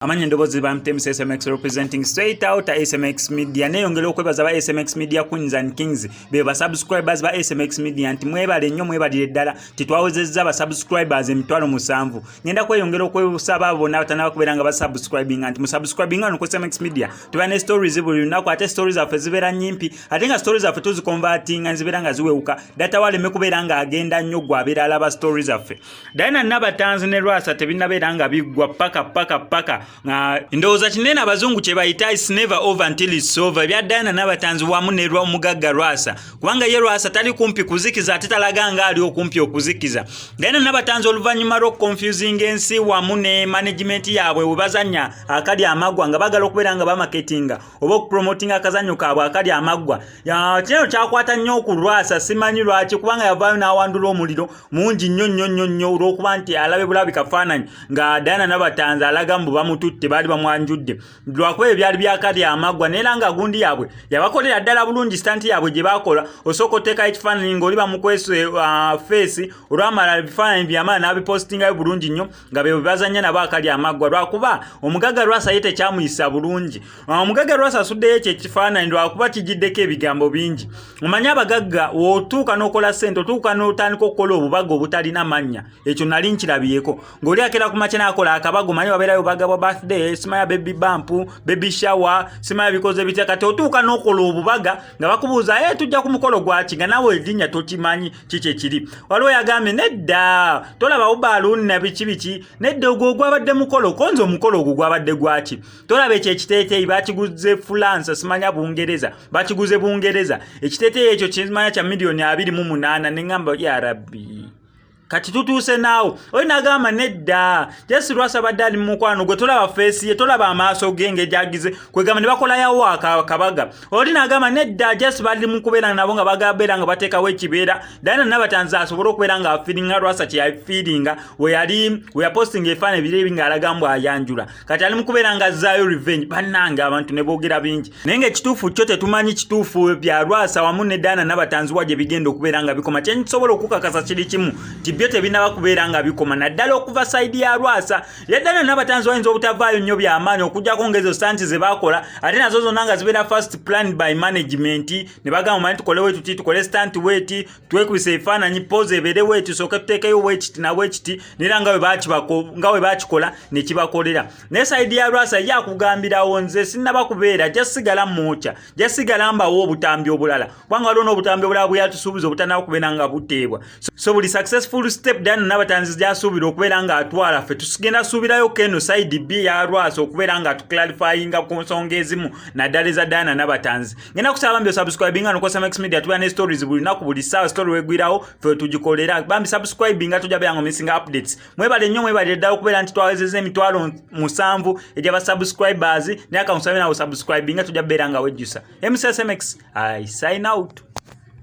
Amanya ndobozi ba MTMC SMX representing straight out SMX Media neyongera okwebaza ba SMX Media Queens and Kings be ba subscribers ba SMX Media nti mwebale nnyo mwebalire ddala titwawozezza ba subscribers emitwalo 7 ngenda kweyongera okwesaba bonna abatana kuberanga ba subscribing anti mu subscribing ano ku SMX Media tubane stories buli lunaku ate stories afe zibera nyimpi ate nga stories afe tuzi converting nziberanga ziweuka data wale mekuberanga agenda nnyo gwabera alaba stories afe Diana Nabatanzi ne Rwasa tebinaberanga bigwa paka ndowooza kinene abazungu kye bayita is never over until it's over bya Diana Nabatanzi wamu ne Omugagga Rwasa kubanga ye Rwasa tali kumpi kuzikiza ate talaganga ali okumpi okuzikiza Diana Nabatanzi oluvannyuma lwo confusing ensi wamu ne management yaabwe webazanya akali amagwa nga bagala okubeera nga bamaketinga oba okupromotinga akazanyo kaabwe akali amagwa kino kyakwata nnyo ku Rwasa simanyi lwaki kubanga yavaayo n'awandula omuliro mungi nnyo olw'okuba nti alabe bulabi kafaananyi nga Diana Nabatanzi alaga mbu bamututte baali bamwanjudde lwakuba ebyali byakali amagwa neera nga gundi yaabwe yabakolera ddala bulungi stanti yaabwe gye bakola osooka oteekayo ekifaananyi ng'oli bamukwese feesi olwamala ebifaananyi byamala n'abipostingayo bulungi nnyo nga be bazanya nabo akali amagwa lwakuba Omugagga Rwasa ye tekyamuyisa bulungi Omugagga Rwasa asuddeyo ekyo ekifaananyi lwakuba kigiddeko ebigambo bingi omanyi abagagga otuuka n'okola ssente otuuka n'otandika okukola obubaga obutalina mannya ekyo nali nkirabyeko ng'oli akera ku makya n'akola akabaga omanyi wabeerayo bubaga bwa birthday simaya baby bump baby shower simaya bikoze bitya kati otuuka n'okola obubaga nga bakubuuza tujja ku mukolo gwaki nga nawe eddinya tokimanyi kiki ekiri waliwo yagambye nedda tolaba ubaaluuni na biki nedda ogwo gwabadde mukolo konza omukolo ogwo gwabadde gwaki tolaba ekyo ekiteeteeyi bakiguze Fulansa simanya Bungereza bakiguze Bungereza ekiteeteeyi ekyo kimanya kya miliyoni 28 neŋŋamba ya rabbi kati tutuuse naawo oli nagamba nedda Jesse Rwasa badde ali mukwano gwe tolaba feesi ye tolaba amaaso genge jagize kwegamba ne bakola yawo akabaga oli nagamba nedda Jesse bali mukubeera nabo nga bagabeera nga bateekawo ekibeera Diana Nabatanzi asobola okubeera nga afiringa Rwasa kye yafiringa we yapostinga ebifaananyi biri nga alaga mbu ayanjula kati ali mukubeera nga azzaayo revenge bannange abantu ne boogera bingi naye ng'ekituufu kyo tetumanyi kituufu bya Rwasa wamu ne Diana Nabatanzi wa gye bigenda okubeera nga bikoma kye nsobola okukakasa kiri kimu byo tebinaba kubeera nga bikoma naddala okuva side ya Rwasa Diana Nabatanzi wayinza obutavaayo nnyo byamaanyi okujjako ngezo stanti ze bakola ate nazo zonna nga zibeera first planned by management ne bagamba manyi tukole wetuti tukole stanti weti twekubisa ebifaananyi pose ebeere weti sooke tuteekeyo wekiti na wekiti neera nga we bakikola ne kibakolera naye side ya Rwasa ye akugambirawo nze sinnaba kubeera jasigala mwokya jasigala mbawo obutambi obulala kubanga waliwo n'obutambi obulala bwe yatusuubiza obutanaba kubeera nga buteebwa so buli successful step Diana Nabatanzi gyasuubira okubeera nga atwala ffe tusigenda suubirayo keno side B ya Rwasa okubeera nga tuclarifyinga ku nsonga ezimu naddala eza Diana Nabatanzi ngenda kusaba bambi osubscribinga ano ku SMX Media tubeera ne stories buli lunaku buli ssaawa story wegwirawo ffe tugikolera bambi subscribinga tujja beera nga missing updates mwebale nnyo mwebale ddala okubeera nti twawezezza emitwalo 7 egy'aba subscribers naye akamusabe nawe subscribinga tujja beera nga wejjusa SMX I sign out.